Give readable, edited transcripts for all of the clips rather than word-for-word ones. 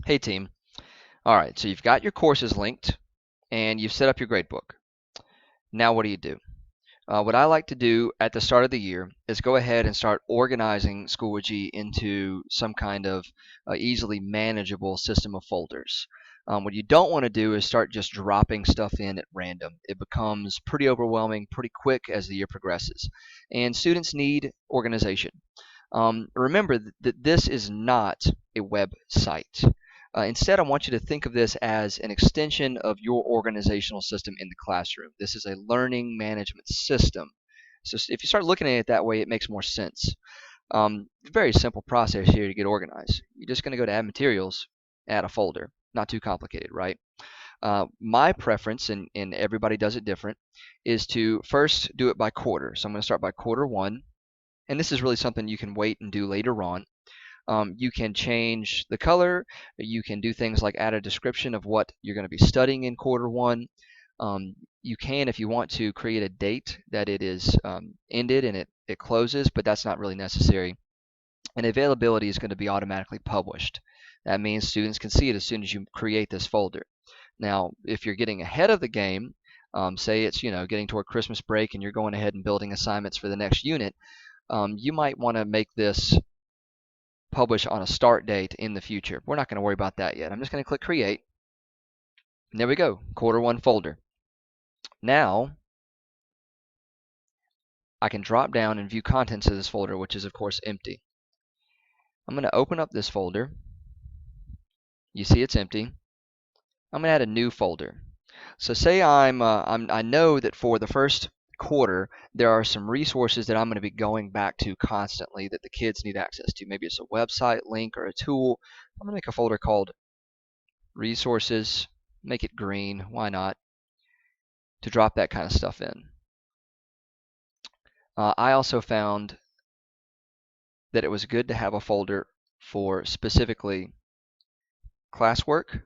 Hey team. All right, so you've got your courses linked and you've set up your gradebook. Now what do? What I like to do at the start of the year is go ahead and start organizing Schoology into some kind of easily manageable system of folders. What you don't want to do is start just dropping stuff in at random. It becomes pretty overwhelming pretty quick as the year progresses, and students need organization. Remember that this is not a website. Instead, I want you to think of this as an extension of your organizational system in the classroom. This is a learning management system. So if you start looking at it that way, it makes more sense. Very simple process here to get organized. You're just going to go to Add Materials, add a folder. Not too complicated, right? My preference, and everybody does it different, is to first do it by quarter. So I'm going to start by quarter one. And this is really something you can wait and do later on. You can change the color. You can do things like add a description of what you're going to be studying in quarter one. You can, if you want to, create a date that it is ended and it closes, but that's not really necessary. And availability is going to be automatically published. That means students can see it as soon as you create this folder. Now, if you're getting ahead of the game, say it's getting toward Christmas break and you're going ahead and building assignments for the next unit, you might want to make this publish on a start date in the future. We're not going to worry about that yet. I'm just going to click Create. And there we go, quarter one folder. Now, I can drop down and view contents of this folder, which is, of course, empty. I'm going to open up this folder. You see it's empty. I'm going to add a new folder. So say I know that for the first quarter, there are some resources that I'm going to be going back to constantly that the kids need access to. Maybe it's a website link or a tool. I'm going to make a folder called Resources, make it green, why not, to drop that kind of stuff in. I also found that it was good to have a folder for specifically classwork.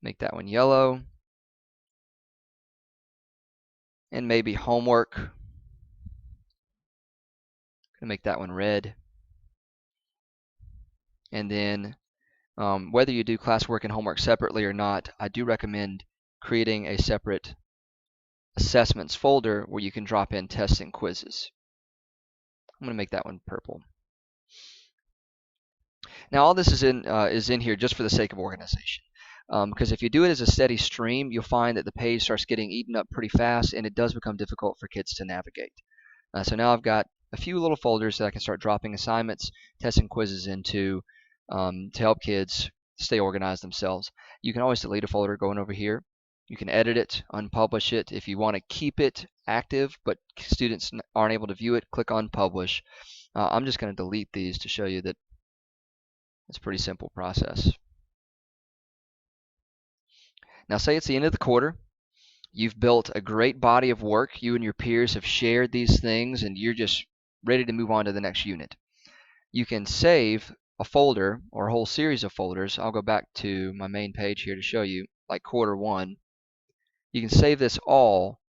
Make that one yellow. And maybe homework. Gonna make that one red. And then whether you do classwork and homework separately or not, I do recommend creating a separate assessments folder where you can drop in tests and quizzes. I'm going to make that one purple. Now all this is in here just for the sake of organization. Because if you do it as a steady stream, you'll find that the page starts getting eaten up pretty fast, and it does become difficult for kids to navigate. So now I've got a few little folders that I can start dropping assignments, tests, and quizzes into to help kids stay organized themselves. You can always delete a folder going over here. You can edit it, unpublish it. If you want to keep it active but students aren't able to view it, click on Publish. I'm just going to delete these to show you that it's a pretty simple process. Now say it's the end of the quarter. You've built a great body of work. You and your peers have shared these things and you're just ready to move on to the next unit. You can save a folder or a whole series of folders. I'll go back to my main page here to show you, like quarter one. You can save this all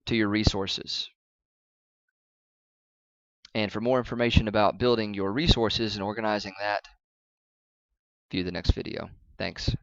to your resources. And for more information about building your resources and organizing that, view the next video. Thanks.